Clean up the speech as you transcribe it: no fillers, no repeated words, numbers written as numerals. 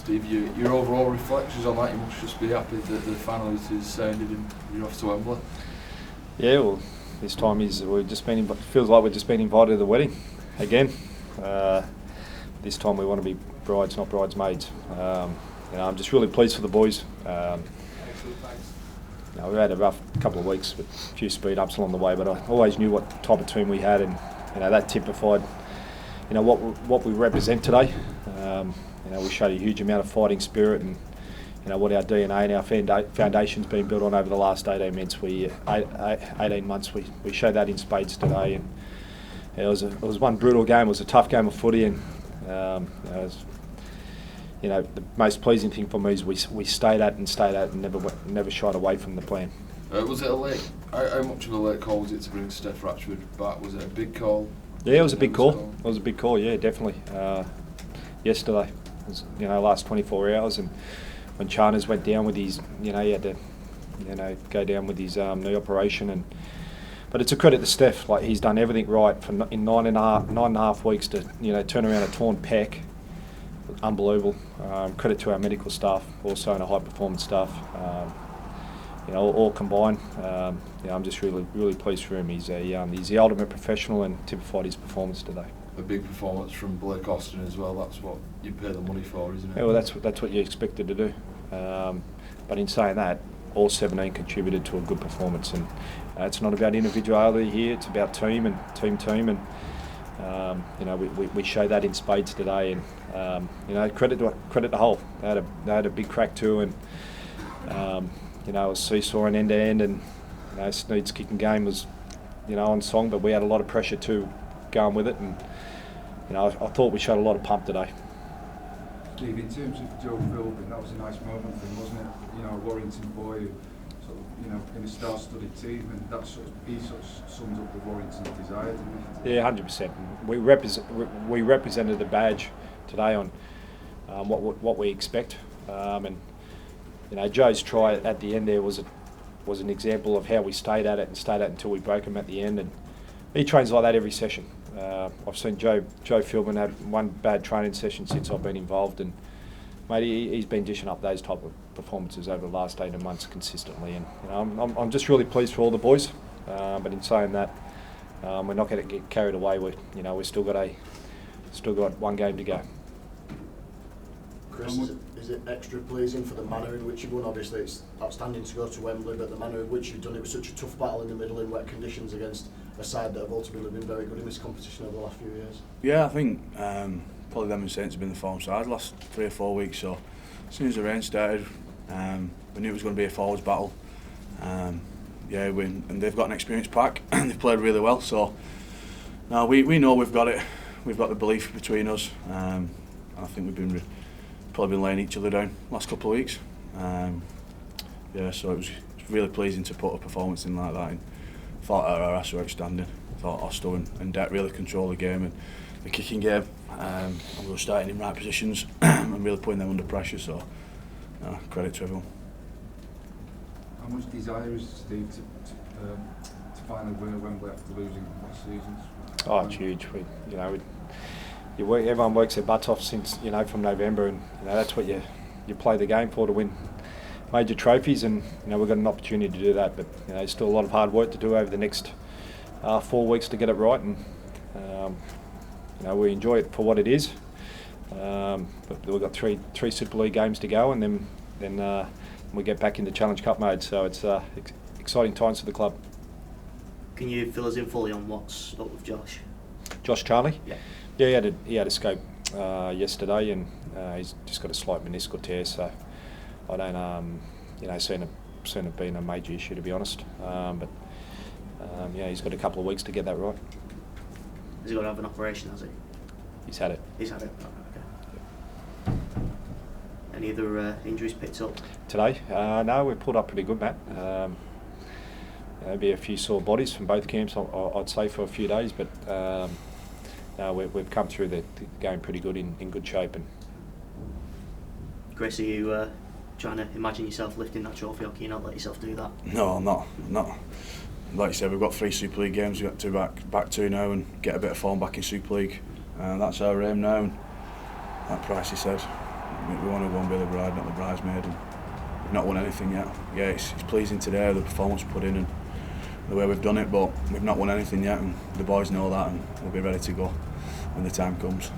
Steve, your overall reflections on that, you must just be happy that the finalists is ended and you're off to Wembley. Yeah, well, this time feels like we've just been invited to the wedding again. This time we want to be brides, not bridesmaids. I'm just really pleased for the boys. We've had a rough couple of weeks with a few speed ups along the way, but I always knew what type of team we had, and that typified what we represent today. We showed a huge amount of fighting spirit, and what our DNA and our foundation's been built on over the last 18 months. 18 months we showed that in spades today, and it was one brutal game. It was a tough game of footy, and the most pleasing thing for me is we stayed at and never shied away from the plan. Was it a late? How much of a late call was it to bring Steph Ratchford back? Was it a big call? Yeah, it was a big call. It was a big call. Yeah, definitely. Yesterday, it was, last 24 hours, and when Charners went down with his, he had to, go down with his knee operation, but it's a credit to Steph. Like, he's done everything right in nine and a half weeks to turn around a torn pec. Unbelievable. Credit to our medical staff, also and our high performance staff. All combined. I'm just really pleased for him. He's the ultimate professional and typified his performance today. A big performance from Blake Austin as well. That's what you pay the money for, isn't it? Yeah, well, that's what you expected to do. But in saying that, all 17 contributed to a good performance, and it's not about individuality here. It's about team, and we show that in spades today, and credit the whole. They had a big crack too, and it was seesaw and end to end, and Sneed's kicking game was on song, but we had a lot of pressure too going with it, and I thought we showed a lot of pump today. Steve, in terms of Joe Philbin, that was a nice moment for him, wasn't it? A Warrington boy who sort of, in a star-studded team, and he sums up the Warrington desire, didn't he? Yeah, 100%. We represented the badge today on what we expect, and Joe's try at the end there was an example of how we stayed at it until we broke him at the end, and he trains like that every session. I've seen Joe Philbin have one bad training session since I've been involved, and mate, he's been dishing up those type of performances over the last 18 months consistently, and I'm just really pleased for all the boys. But in saying that, we're not going to get carried away. We've still got one game to go. Chris, is it extra pleasing for the manner in which you won? Obviously, it's outstanding to go to Wembley, but the manner in which you've done it was such a tough battle in the middle in wet conditions against a side that have ultimately been very good in this competition over the last few years. Yeah, I think probably them and Saints have been the form side the last 3 or 4 weeks. So as soon as the rain started, we knew it was going to be a forwards battle. And they've got an experienced pack and they've played really well. So now we know we've got it. We've got the belief between us. I think we've been probably been laying each other down the last couple of weeks. So it was really pleasing to put a performance in like that. And thought our RS were outstanding. Thought Osto and Det really controlled the game and the kicking game. And we were starting in right positions and really putting them under pressure. So credit to everyone. How much desire is Steve to finally win at Wembley after losing last season? Oh, it's huge. Everyone works their butts off since from November, and that's what you play the game for, to win major trophies, and we've got an opportunity to do that. But there's still a lot of hard work to do over the next 4 weeks to get it right, and we enjoy it for what it is. But we've got three Super League games to go, and then we get back into Challenge Cup mode. So it's exciting times for the club. Can you fill us in fully on what's up with Josh? Josh Charlie? Yeah. Yeah, he had a scope yesterday, and he's just got a slight meniscal tear. So I don't see it being a major issue, to be honest. But he's got a couple of weeks to get that right. Has he got to have an operation, has he? He's had it. He's had it. Oh, okay. Any other injuries picked up today? No, we've pulled up pretty good, Matt. There'll be a few sore bodies from both camps, I'd say, for a few days, but we've come through the game pretty good, in good shape. And Chris, are you trying to imagine yourself lifting that trophy, or can you not let yourself do that? No, I'm not. Like you said, we've got 3 Super League games. We've got 2 back 2 now, and get a bit of form back in Super League. That's our aim now. And that Pricey said, we want to go and be the bride, not the bridesmaid. And we've not won anything yet. Yeah, it's pleasing today, the performance we put in and the way we've done it, but we've not won anything yet, and the boys know that, and we'll be ready to go when the time comes.